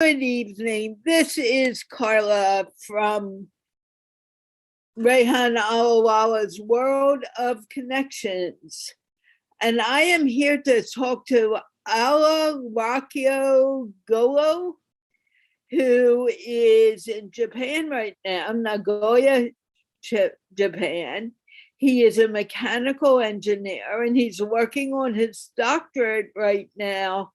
Good evening. This is Carla from Rehan Allahwala's World of Connections. And I am here to talk to Golo, who is in Japan right now, Nagoya, Japan. He is a mechanical engineer and he's working on his doctorate right now.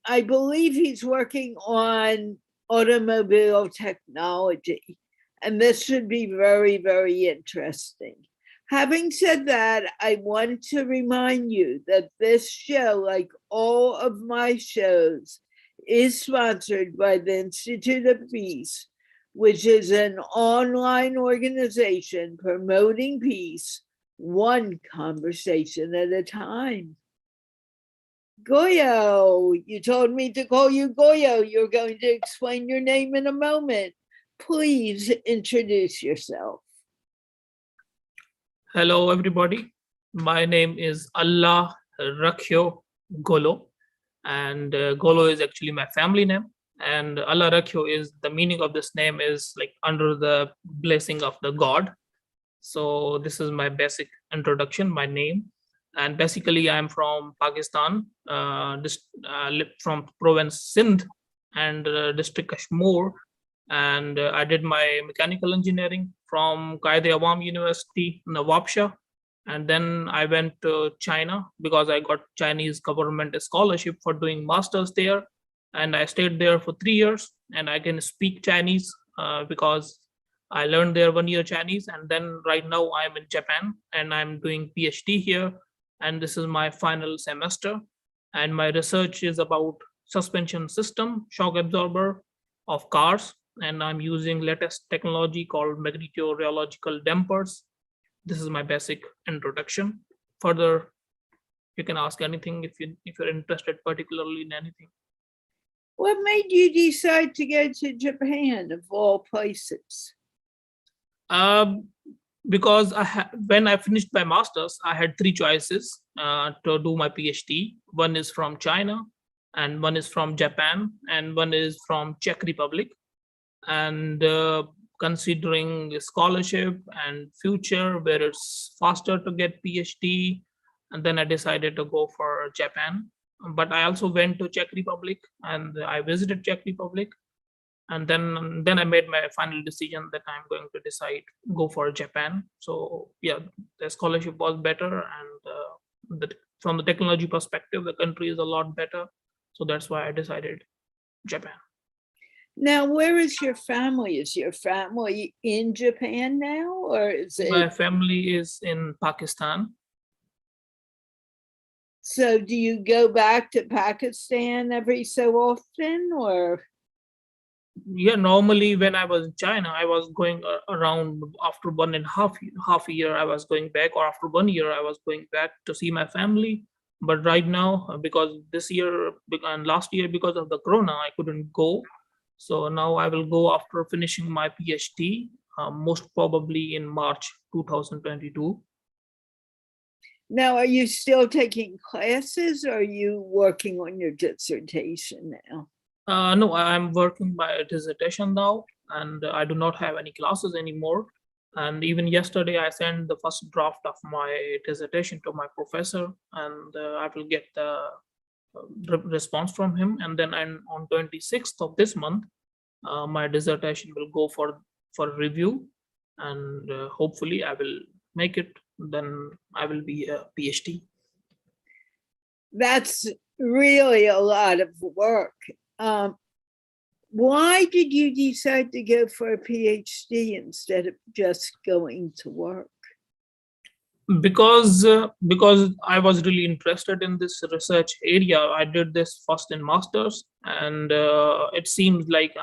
I believe he's working on automobile technology, and this should be very, very interesting. Having said that, I want to remind you that this show, like all of my shows, is sponsored by the Institute of Peace, which is an online organization promoting peace, one conversation at a time. Goyo, you told me to call you Goyo. You're going to explain your name in a moment. Please introduce yourself. Hello, everybody. My name is Allah Rakyo Golo, and Golo is actually my family name. And Allah Rakyo is the meaning of this name is like under the blessing of the God. So this is my basic introduction, my name. And basically, I'm from Pakistan, from province Sindh and district Kashmir. And I did my mechanical engineering from Qaid-e-Awam University, Nawabshah. And then I went to China because I got Chinese government scholarship for doing masters there. And I stayed there for 3 years, and I can speak Chinese because I learned there 1 year Chinese. And then right now I'm in Japan and I'm doing PhD here. And this is my final semester. And my research is about suspension system, shock absorber of cars. And I'm using latest technology called magnetoreological dampers. This is my basic introduction. Further, you can ask anything if you're interested particularly in anything. What made you decide to go to Japan of all places? Because when I finished my master's, I had 3 choices to do my PhD. One is from China, and one is from Japan, and one is from Czech Republic. And considering the scholarship and future where it's faster to get PhD, and then I decided to go for Japan. But I also went to Czech Republic and I visited Czech Republic. And then I made my final decision that I'm going to go for Japan. So yeah, the scholarship was better, and from the technology perspective, the country is a lot better. So that's why I decided Japan. Now, where is your family? Is your family in Japan now, or is it? My family is in Pakistan. So do you go back to Pakistan every so often, or? Yeah, normally when I was in China, I was going around after 1.5 year, I was going back, or after 1 year, I was going back to see my family. But right now, because this year and last year, because of the corona, I couldn't go. So now I will go after finishing my PhD, most probably in March 2022. Now, are you still taking classes, or are you working on your dissertation now? No, I'm working my dissertation now, and I do not have any classes anymore. And even yesterday, I sent the first draft of my dissertation to my professor, and I will get the response from him. And then on 26th of this month, my dissertation will go for review, and hopefully I will make it. Then I will be a PhD. That's really a lot of work. Why did you decide to go for a PhD instead of just going to work? Because I was really interested in this research area. I did this first in masters, and it seems like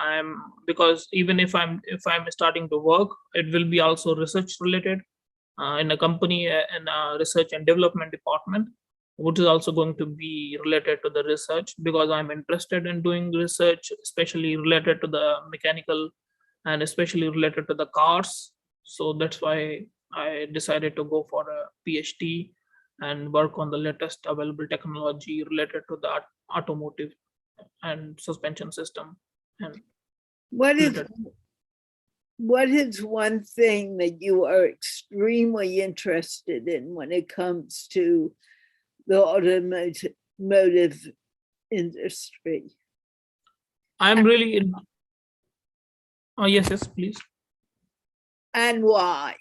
because even if I'm starting to work, it will be also research related in a company in a research and development department, which is also going to be related to the research, because I'm interested in doing research, especially related to the mechanical and especially related to the cars. So that's why I decided to go for a PhD and work on the latest available technology related to the automotive and suspension system and What is related. what is one thing that you are extremely interested in when it comes to the automotive industry? I'm really in, yes, please. And why?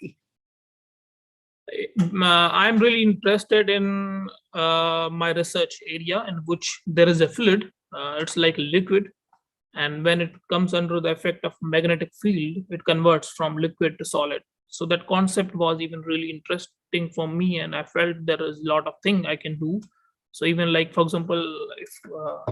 I'm really interested in my research area in which there is a fluid. It's like a liquid, and when it comes under the effect of magnetic field, it converts from liquid to solid. So that concept was even really interesting for me, and I felt there is a lot of thing I can do. So even like, for example,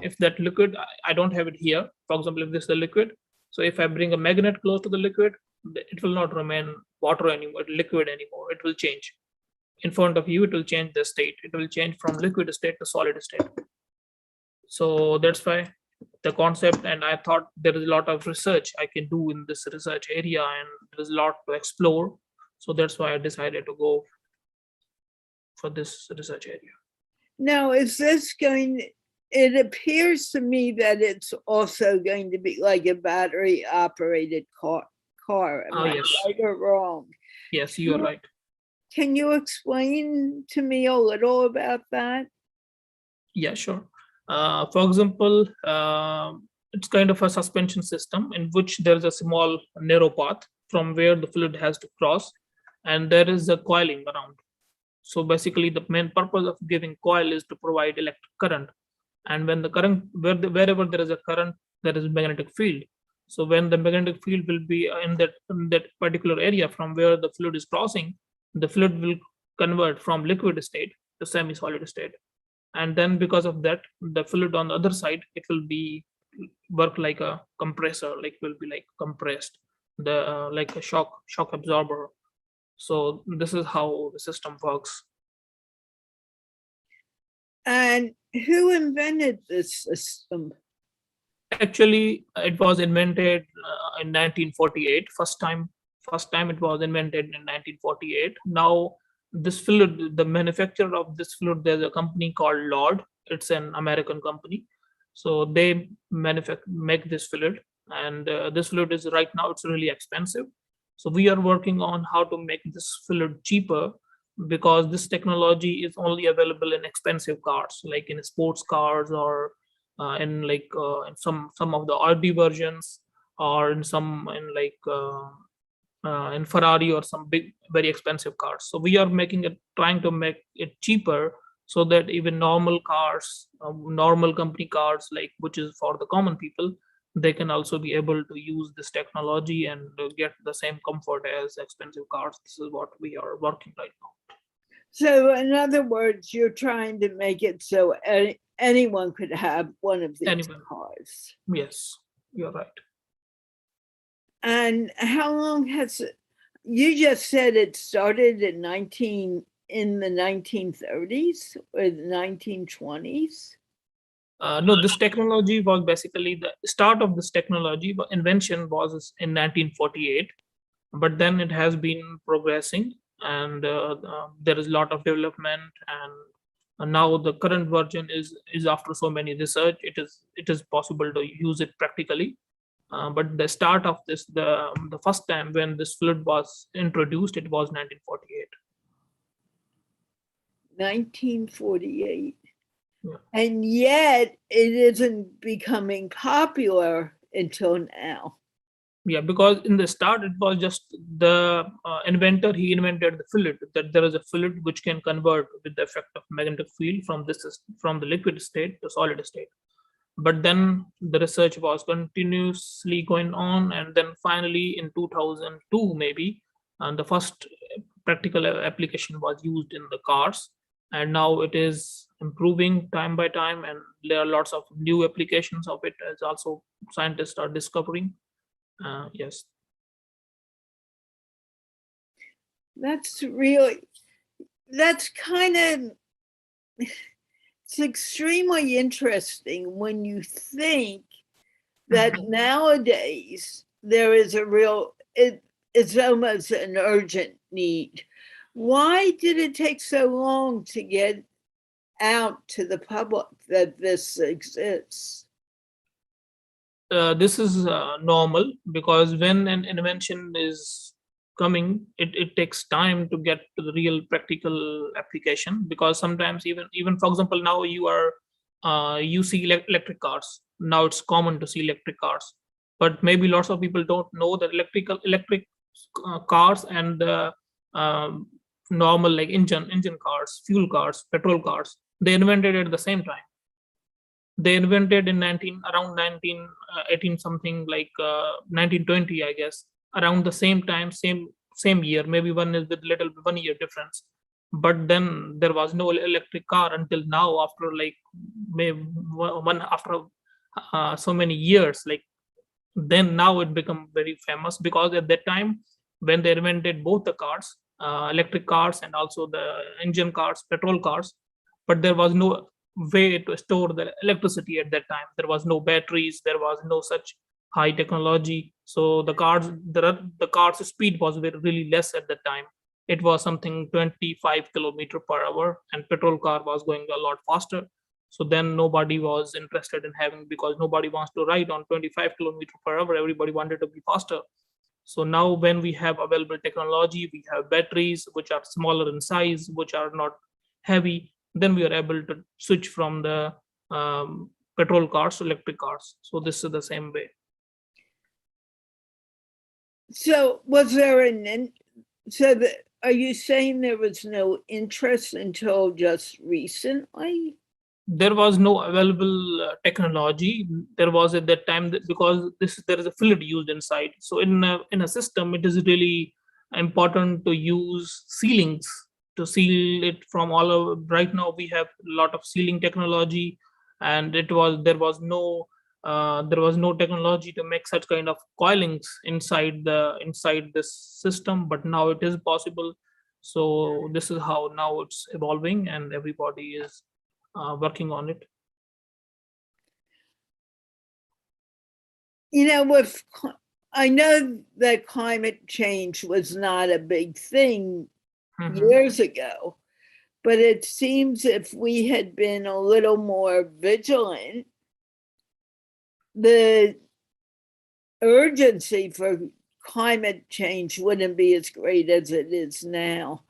if that liquid, I don't have it here. For example, if this is a liquid, so if I bring a magnet close to the liquid, it will not remain water anymore, liquid anymore. It will change. In front of you, it will change the state. It will change from liquid state to solid state. So that's why the concept, and I thought there is a lot of research I can do in this research area, and there's a lot to explore. So that's why I decided to go for this research area. Now, is this going, it appears to me that it's also going to be like a battery operated car. Am I Yes. right or wrong? Yes, you are right. Can you explain to me a little about that? Yeah, sure. For example, it's kind of a suspension system in which there is a small narrow path from where the fluid has to cross, and there is a coiling around. So basically, the main purpose of giving coil is to provide electric current. And when the current, wherever there is a current, there is a magnetic field. So when the magnetic field will be in that particular area from where the fluid is crossing, the fluid will convert from liquid state to semi-solid state. And then because of that, the fluid on the other side, it will be work like a compressor, like will be like compressed, the like a shock absorber. So this is how the system works. And who invented this system? Actually, it was invented in 1948. First time it was invented in 1948. Now, this fluid, the manufacturer of this fluid, there's a company called Lord. It's an American company. So they make this fluid, and this fluid is right now it's really expensive. So we are working on how to make this fluid cheaper, because this technology is only available in expensive cars, like in sports cars, or in some of the RD versions, or in some in Ferrari or some big very expensive cars. So we are trying to make it cheaper, so that even normal cars, normal company cars, like which is for the common people, they can also be able to use this technology and get the same comfort as expensive cars. This is what we are working right now. So in other words, you're trying to make it so anyone could have one of these cars. Yes, you're right. And how long has it, you just said it started in the 1930s or the 1920s? No, this technology was basically the start of this technology, but invention was in 1948, but then it has been progressing, and there is a lot of development, and now the current version is after so many research, it is possible to use it practically. But the start of this, the first time when this fluid was introduced, it was 1948. 1948. Yeah. And yet it isn't becoming popular until now. Yeah, because in the start it was just the inventor, he invented the fluid, that there is a fluid which can convert with the effect of magnetic field from the liquid state to solid state. But then the research was continuously going on, and then finally in 2002 maybe, and the first practical application was used in the cars, and now it is improving time by time, and there are lots of new applications of it as also scientists are discovering. Yes. That's kind of, it's extremely interesting when you think that nowadays there is it's almost an urgent need Why did it take so long to get out to the public that this exists? This is normal because when an invention is coming, it takes time to get to the real practical application. Because sometimes even for example, now you see electric cars. Now it's common to see electric cars, but maybe lots of people don't know that electric cars and um, normal like engine cars, fuel cars, petrol cars, they invented at the same time. They invented in 19 around 1918 something like 1920, I guess, around the same time, same year. Maybe one is with little 1 year difference. But then there was no electric car until now, after like maybe one after so many years. Like then now it become very famous, because at that time when they invented both the cars, electric cars and also the engine cars, petrol cars, but there was no way to store the electricity at that time. There was no batteries, there was no such high technology. So the cars speed was really less at that time. It was something 25 kilometer per hour, and petrol car was going a lot faster. So then nobody was interested in having, because nobody wants to ride on 25 kilometer per hour. Everybody wanted to be faster. So now when we have available technology, we have batteries which are smaller in size, which are not heavy, then we are able to switch from the petrol cars to electric cars. So this is the same way. So was there are you saying there was no interest until just recently? There was no available technology. There was at that time because there is a fluid used inside. So in a system, it is really important to use sealings to seal it from all of. Right now we have a lot of sealing technology, and there was no technology to make such kind of coilings inside this system. But now it is possible. So this is how now it's evolving, and everybody is working on it. I know that climate change was not a big thing Mhm. years ago, but it seems if we had been a little more vigilant, the urgency for climate change wouldn't be as great as it is now.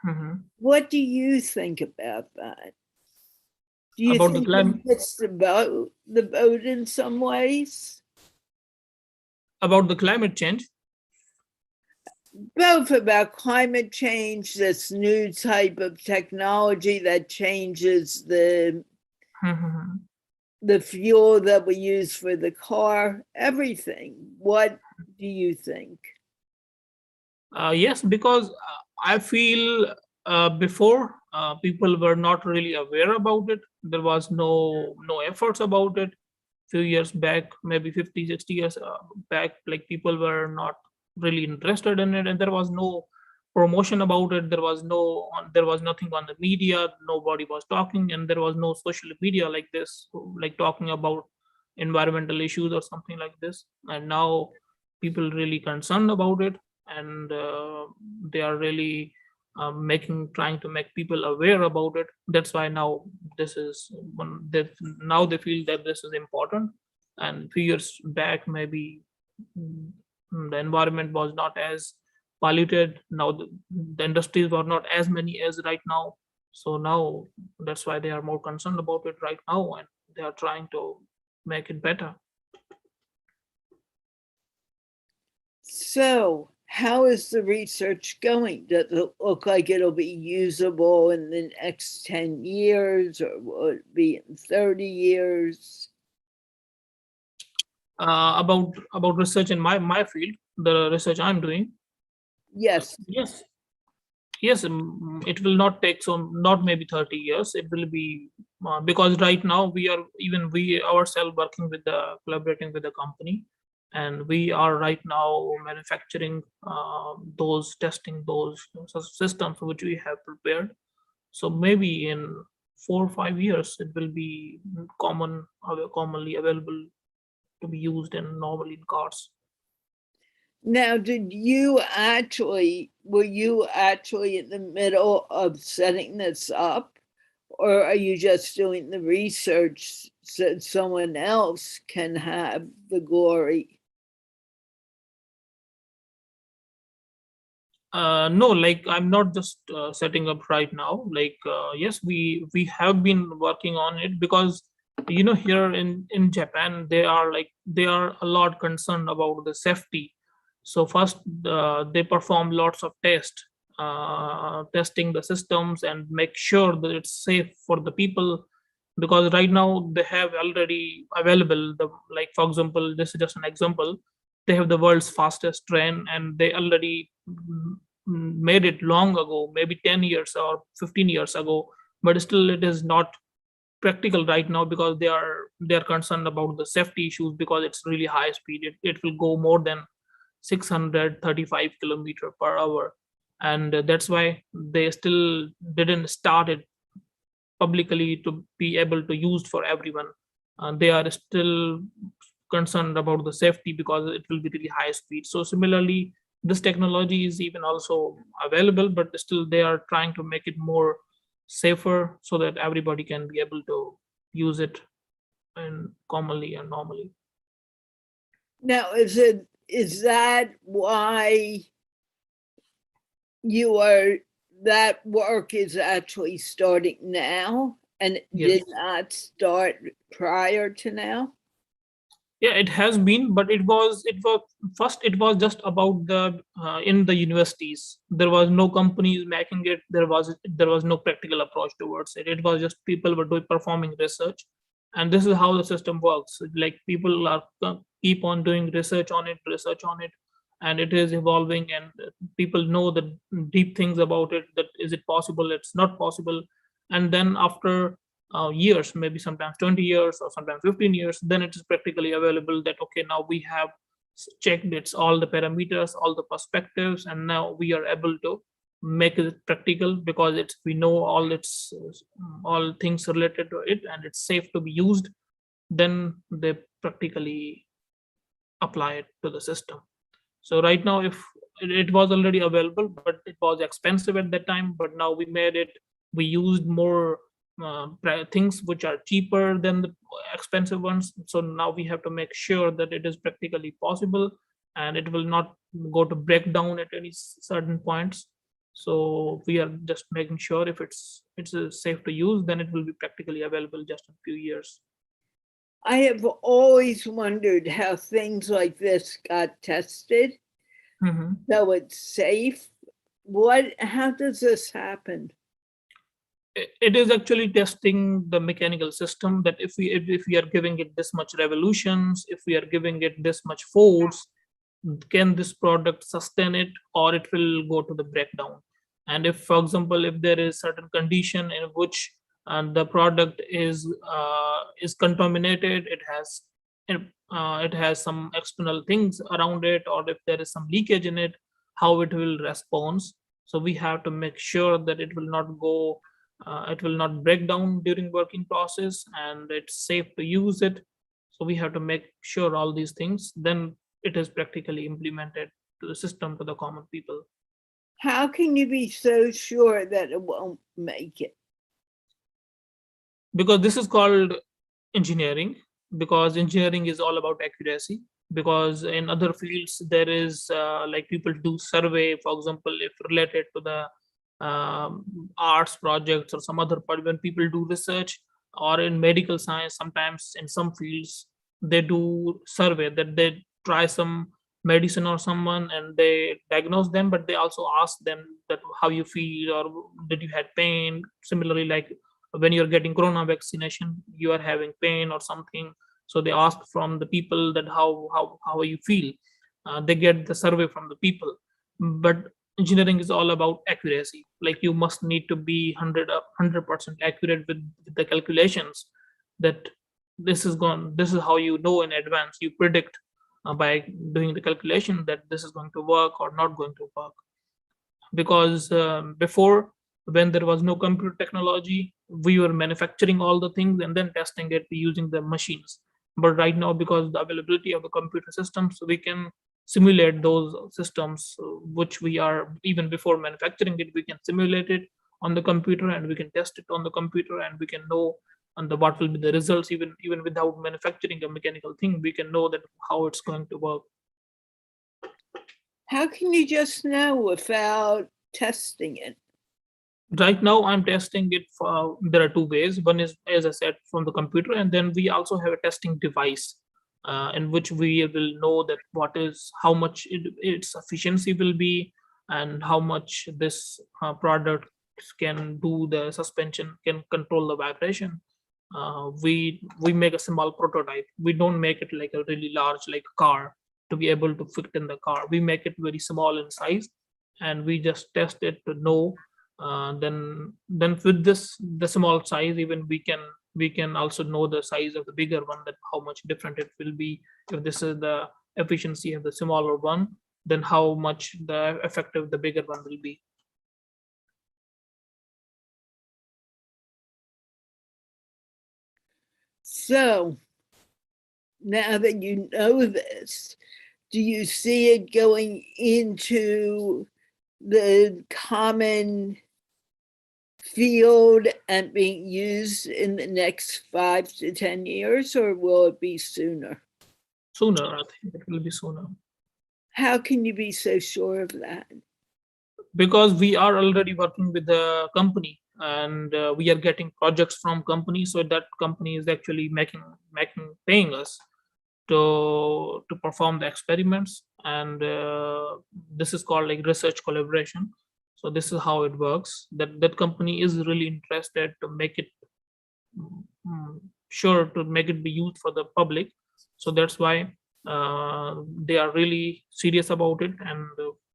Mhm. What do you think about that? Do you About the think we climate, missed the boat in some ways? about the climate change. Both about climate change, this new type of technology that changes Mhm. the fuel that we use for the car, everything. What do you think? Yes, because I feel before people were not really aware about it. There was no efforts about it. Few years back, maybe 50, 60 years back, like people were not really interested in it, and there was no promotion about it. There was nothing on the media. Nobody was talking, and there was no social media like this, like talking about environmental issues or something like this. And now people really concerned about it, and they are really trying to make people aware about it. That's why now this is one that now they feel that this is important. And few years back, maybe mm, the environment was not as polluted. Now the industries were not as many as right now. So now that's why they are more concerned about it right now, and they are trying to make it better. So, how is the research going? Does it look like it'll be usable in the next 10 years, or will it be in 30 years? About research in my field, the research I'm doing. Yes. Yes, yes, it will not take, so not maybe 30 years. It will be because right now we ourselves working with the collaborating with the company, and we are right now manufacturing those testing those systems which we have prepared. So maybe in 4 or 5 years it will be commonly available to be used in normally in cars. Now, were you actually in the middle of setting this up, or are you just doing the research so someone else can have the glory? No, like I'm not just setting up right now. Like yes, we have been working on it because here in Japan they are a lot concerned about the safety. So first they perform lots of tests, testing the systems and make sure that it's safe for the people, because right now they have already available the, like for example, this is just an example, they have the world's fastest train and they already made it long ago, maybe 10 years or 15 years ago, but still it is not practical right now because they are concerned about the safety issues, because it's really high speed. It will go more than 635 kilometer per hour, and that's why they still didn't start it publicly to be able to use for everyone. They are still concerned about the safety because it will be really high speed. So similarly, this technology is even also available, but still they are trying to make it more safer so that everybody can be able to use it and commonly and normally. Now, is that why that work is actually starting now and Yes. did not start prior to now? Yeah, it has been, but it was first, it was just about the in the universities. There was no companies making it. There was no practical approach towards it. It was just people were doing performing research, and this is how the system works. Like people are keep on doing research on it, and it is evolving, and people know the deep things about it. That is it possible? It's not possible, and then after years, maybe sometimes 20 years or sometimes 15 years, then it is practically available that, okay, now we have checked it's all the parameters, all the perspectives, and now we are able to make it practical because it's we know all things related to it and it's safe to be used. Then they practically apply it to the system. So right now, if it was already available, but it was expensive at that time, but now we made it, we used more things which are cheaper than the expensive ones. So now we have to make sure that it is practically possible and it will not go to break down at any certain points. So we are just making sure if it's safe to use, then it will be practically available just in a few years. I have always wondered how things like this got tested. So it's safe. How does this happen? It is actually testing the mechanical system, that if we are giving it this much revolutions, if we are giving it this much force, can this product sustain it, or it will go to the breakdown. And if, for example, if there is certain condition in which the product is contaminated, it has some external things around it, or if there is some leakage in it, how it will respond. So we have to make sure that it will not break down during working process, and it's safe to use it. So we have to make sure all these things, then it is practically implemented to the system, to the common people. How can you be so sure that it won't make it? Because this is called engineering, because engineering is all about accuracy. Because in other fields there is like people do survey, for example, if related to the arts projects or some other part, when people do research, or in medical science, sometimes in some fields they do survey, that they try some medicine or someone and they diagnose them, but they also ask them that how you feel, or did you had pain. Similarly, like when you're getting corona vaccination, you are having pain or something, so they ask from the people that how you feel. They get the survey from the people. But engineering is all about accuracy. Like you must need to be 100% accurate with the calculations, that this is how you know in advance, you predict by doing the calculation that this is going to work or not going to work. Because before, when there was no computer technology, we were manufacturing all the things and then testing it using the machines. But right now, because the availability of the computer systems, we can simulate those systems, which we are, even before manufacturing it, we can simulate it on the computer, and we can test it on the computer, and we can know and what will be the results, even without manufacturing a mechanical thing. We can know that how it's going to work. How can you just know without testing it? Right now I'm testing it for, there are two ways. One is, as I said, from the computer, and then we also have a testing device in which we will know that how much its efficiency will be, and how much this product can do the suspension, can control the vibration. We make a small prototype. We don't make it like a really large, like a car, to be able to fit in the car. We make it very small in size, and we just test it to know. Then with the small size, even we can also know the size of the bigger one, that how much different it will be. If this is the efficiency of the smaller one, then how much the effective the bigger one will be. So now that you know this, do you see it going into the common field and being used in the next 5 to 10 years, or will it be sooner? Sooner, I think it will be sooner. How can you be so sure of that? Because we are already working with the company, and we are getting projects from companies, so that company is actually paying us to perform the experiments, and this is called like research collaboration. So this is how it works, that company is really interested to make it sure to make it be used for the public. So that's why they are really serious about it, and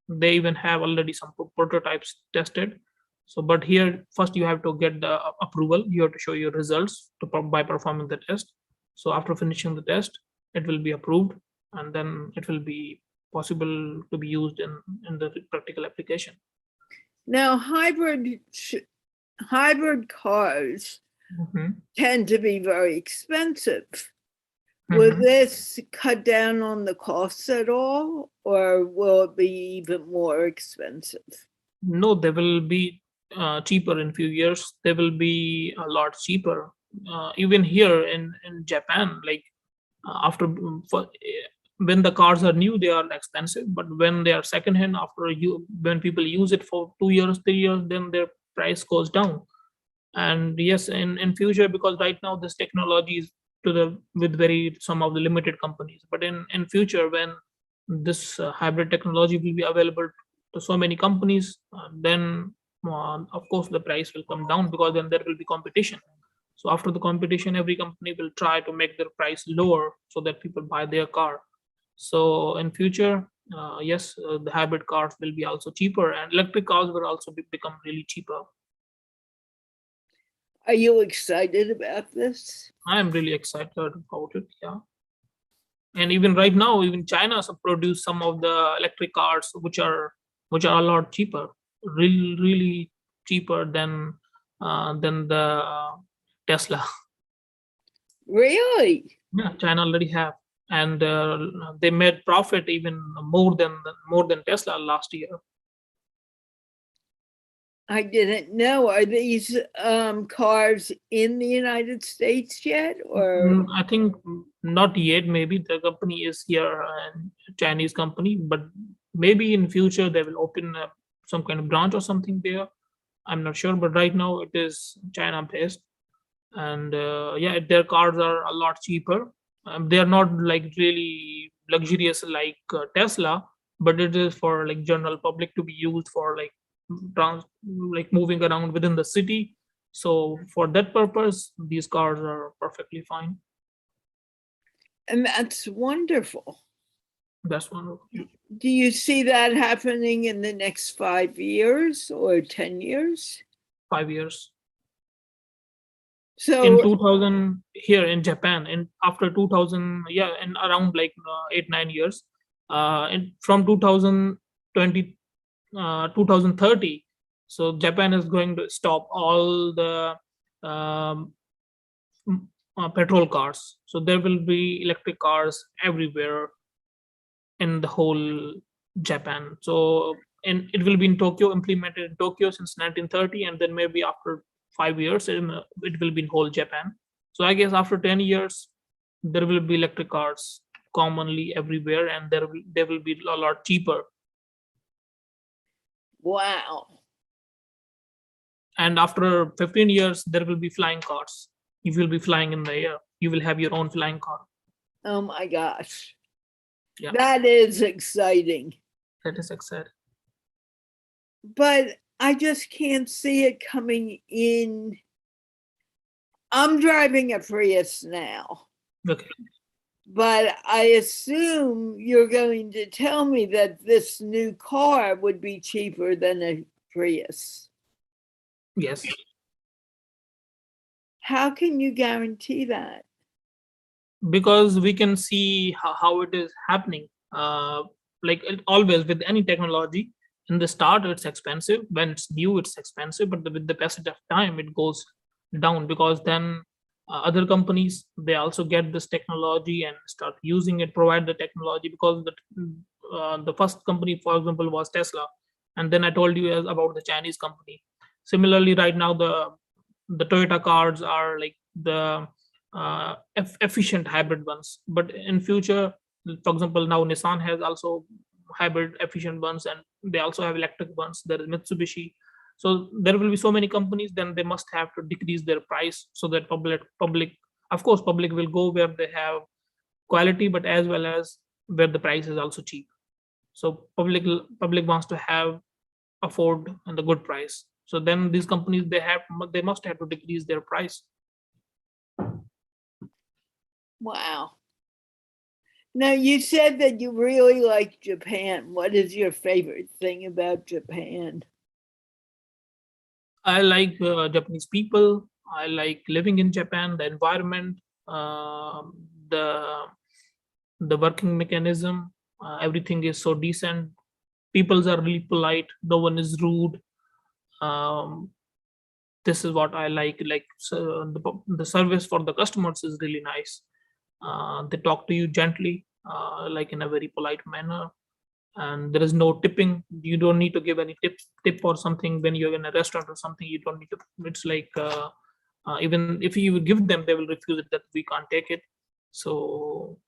they even have already some prototypes tested. So but here first you have to get the approval. You have to show your results by performing the test. So after finishing the test, it will be approved, and then it will be possible to be used in the practical application. Now, hybrid cars tend to be very expensive. Will this cut down on the costs at all, or will it be even more expensive? No, they will be cheaper in few years. They will be a lot cheaper. Even here in Japan, like after when the cars are new, they are expensive. But when they are secondhand, when people use it for 2 years, 3 years, then their price goes down. And yes, in future, because right now this technology is with some of the limited companies, but in future, when this hybrid technology will be available to so many companies, then of course the price will come down, because then there will be competition. So after the competition, every company will try to make their price lower so that people buy their car. So in future, yes, the hybrid cars will be also cheaper, and electric cars will also become really cheaper. Are you excited about this? I am really excited about it. Yeah. And even right now, even China has produced some of the electric cars which are a lot cheaper, really cheaper than the Tesla. Really? Yeah, China already have, and they made profit even more than Tesla last year. I didn't know. Are these cars in the United States yet, or? I think not yet. Maybe the company is here, a Chinese company, but maybe in future they will open some kind of branch or something there. I'm not sure, but right now it is China based, and yeah, their cars are a lot cheaper. They are not like really luxurious like Tesla, but it is for like general public to be used for like like moving around within the city. So for that purpose, these cars are perfectly fine. And that's wonderful. That's one. Do you see that happening in the next 5 years or 10 years? 5 years. So in 2000 here in Japan, and after 2000, yeah, in around like 8-9 years, and from 2020 2030, so Japan is going to stop all the um, petrol cars. So there will be electric cars everywhere. in the whole Japan. So, and it will be in Tokyo, implemented in Tokyo since 1930, and then maybe after 5 years, it will be in whole Japan. So I guess after 10 years, there will be electric cars commonly everywhere, and they will be a lot cheaper. Wow. And after 15 years, there will be flying cars. You will be flying in the air. You will have your own flying car. Oh my gosh. Yeah. That is exciting. That is exciting. But I just can't see it coming in. I'm driving a Prius now. Okay. But I assume you're going to tell me that this new car would be cheaper than a Prius. Yes. How can you guarantee that? Because we can see how it is happening. Like always with any technology, in the start it's expensive. When it's new, it's expensive, but with the passage of time, it goes down, because then other companies, they also get this technology and start using it, provide the technology. Because the first company, for example, was Tesla, and then I told you about the Chinese company. Similarly, right now the Toyota cars are like the efficient hybrid ones, but in future, for example, now Nissan has also hybrid efficient ones, and they also have electric ones. There is Mitsubishi. So there will be so many companies, then they must have to decrease their price, so that public, of course, public will go where they have quality, but as well as where the price is also cheap. So public wants to have afford and the good price. So then these companies, they must have to decrease their price. Wow. Now, you said that you really like Japan. What is your favorite thing about Japan? I like Japanese people. I like living in Japan, the environment, the working mechanism. Everything is so decent. Peoples are really polite. No one is rude. Um, this is what I like. Like, so the service for the customers is really nice. They talk to you gently, like in a very polite manner, and there is no tipping. You don't need to give any tip or something when you're in a restaurant or something. You don't need to. It's like even if you give them, they will refuse it, that we can't take it. So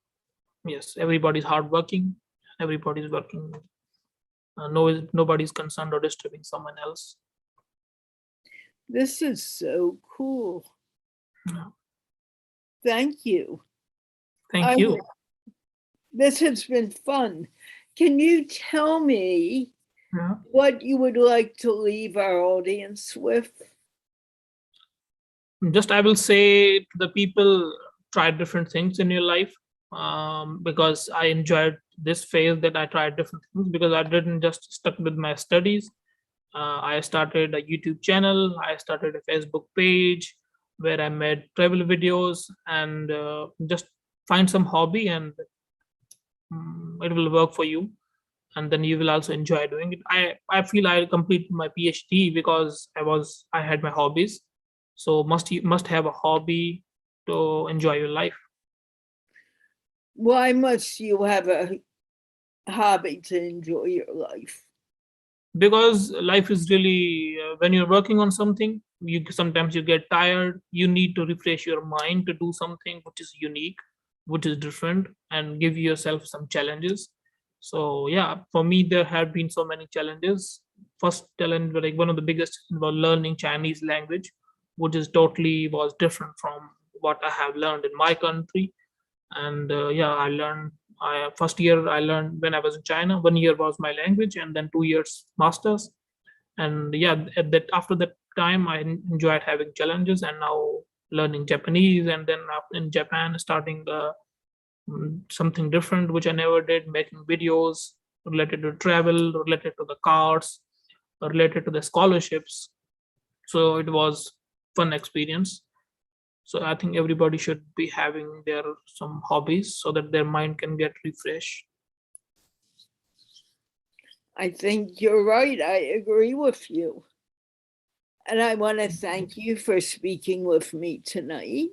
yes, everybody's hardworking. Everybody's working. Nobody's concerned or disturbing someone else. This is so cool. Yeah. Thank you. Thank you. This has been fun. Can you tell me Yeah. what you would like to leave our audience with? Just I will say to the people, try different things in your life, because I enjoyed this phase that I tried different things, because I didn't just stuck with my studies. I started a YouTube channel. I started a Facebook page where I made travel videos, and just find some hobby, and it will work for you, and then you will also enjoy doing it. I feel I completed my PhD because I had my hobbies. So you must have a hobby to enjoy your life. Why must you have a hobby to enjoy your life? Because life is really, when you're working on something, you sometimes you get tired. You need to refresh your mind to do something which is unique, which is different, and give yourself some challenges. So yeah, for me there have been so many challenges. First challenge, like one of the biggest, was learning Chinese language, which is totally was different from what I have learned in my country. And yeah, I learned, first year I learned when I was in China. 1 year was my language, and then 2 years masters. And yeah, after that time I enjoyed having challenges, and now learning Japanese, and then in Japan starting something different which I never did, making videos related to travel, related to the cars, related to the scholarships. So it was fun experience. So I think everybody should be having their some hobbies so that their mind can get refreshed. I think you're right. I agree with you. And I want to thank you for speaking with me tonight.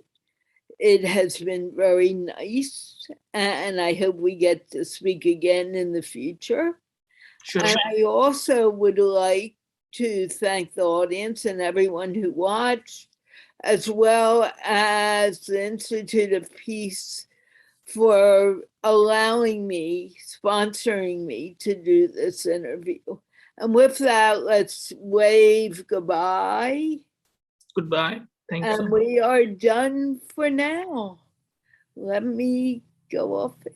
it has been very nice, and I hope we get to speak again in the future. Sure. And I also would like to thank the audience and everyone who watched, as well as the Institute of Peace for allowing me, sponsoring me to do this interview. And with that, let's wave goodbye. Goodbye. Thank you so And much. we are done for now. Let me go off there.